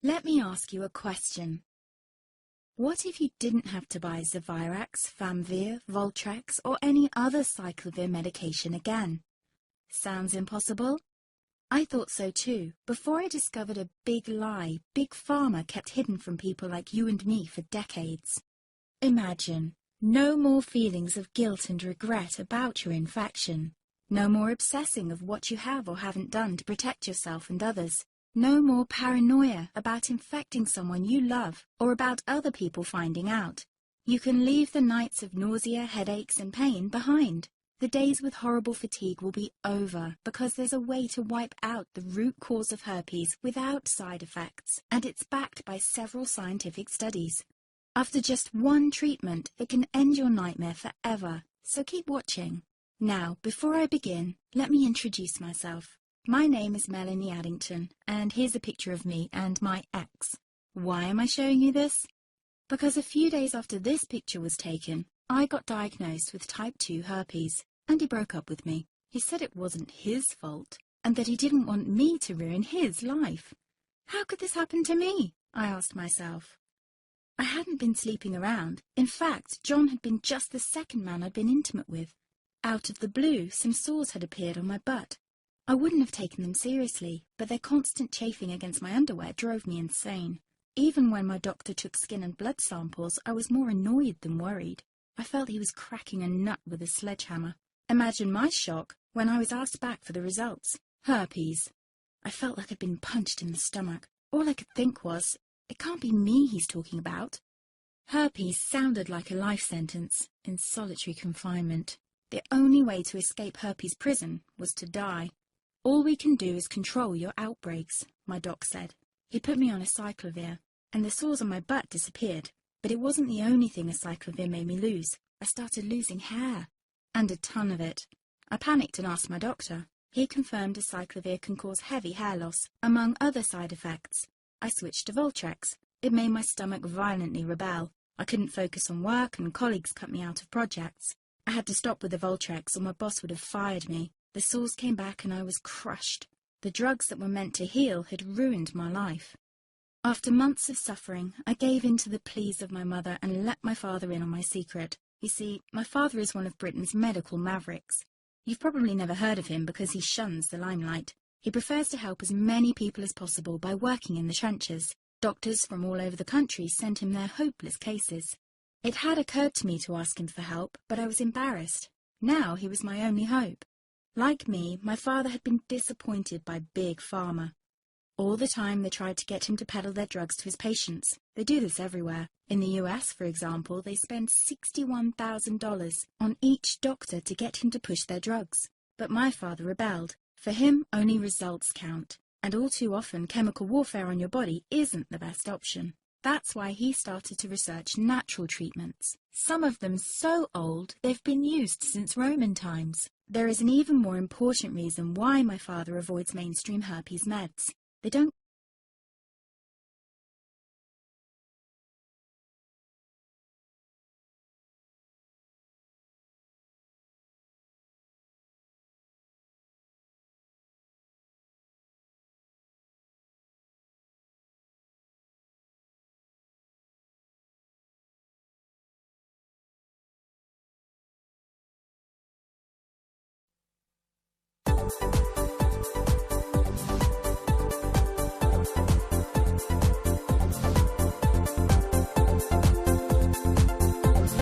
Let me ask you a question. What if you didn't have to buy Zevirax, Famvir, Voltrex, or any other cyclovir medication again? Sounds impossible? I thought so too, before I discovered a big lie Big Pharma kept hidden from people like you and me for decades. Imagine, no more feelings of guilt and regret about your infection. No more obsessing of what you have or haven't done to protect yourself and others. No more paranoia about infecting someone you love or about other people finding out. You can leave the nights of nausea, headaches and pain behind. The days with horrible fatigue will be over because there's a way to wipe out the root cause of herpes without side effects, and it's backed by several scientific studies. After just one treatment, it can end your nightmare forever, so keep watching. Now, before I begin, let me introduce myself. My name is Melanie Addington, and here's a picture of me and my ex. Why am I showing you this? Because a few days after this picture was taken, I got diagnosed with type 2 herpes, and he broke up with me. He said it wasn't his fault, and that he didn't want me to ruin his life. How could this happen to me? I asked myself. I hadn't been sleeping around. In fact, John had been just the second man I'd been intimate with. Out of the blue, some sores had appeared on my butt. I wouldn't have taken them seriously, but their constant chafing against my underwear drove me insane. Even when my doctor took skin and blood samples, I was more annoyed than worried. I felt he was cracking a nut with a sledgehammer. Imagine my shock when I was asked back for the results. Herpes. I felt like I'd been punched in the stomach. All I could think was, it can't be me he's talking about. Herpes sounded like a life sentence in solitary confinement. The only way to escape herpes prison was to die. All we can do is control your outbreaks, my doc said. He put me on a cyclovir, and the sores on my butt disappeared. But it wasn't the only thing a cyclovir made me lose. I started losing hair, and a ton of it. I panicked and asked my doctor. He confirmed a cyclovir can cause heavy hair loss, among other side effects. I switched to Voltrex. It made my stomach violently rebel. I couldn't focus on work, and colleagues cut me out of projects. I had to stop with the Voltrex, or my boss would have fired me. The sores came back and I was crushed. The drugs that were meant to heal had ruined my life. After months of suffering, I gave in to the pleas of my mother and let my father in on my secret. You see, my father is one of Britain's medical mavericks. You've probably never heard of him because he shuns the limelight. He prefers to help as many people as possible by working in the trenches. Doctors from all over the country sent him their hopeless cases. It had occurred to me to ask him for help, but I was embarrassed. Now he was my only hope. Like me, my father had been disappointed by Big Pharma. All the time they tried to get him to peddle their drugs to his patients. They do this everywhere. In the US, for example, they spend $61,000 on each doctor to get him to push their drugs. But my father rebelled. For him, only results count. And all too often, chemical warfare on your body isn't the best option. That's why he started to research natural treatments. Some of them so old, they've been used since Roman times. There is an even more important reason why my father avoids mainstream herpes meds. They don't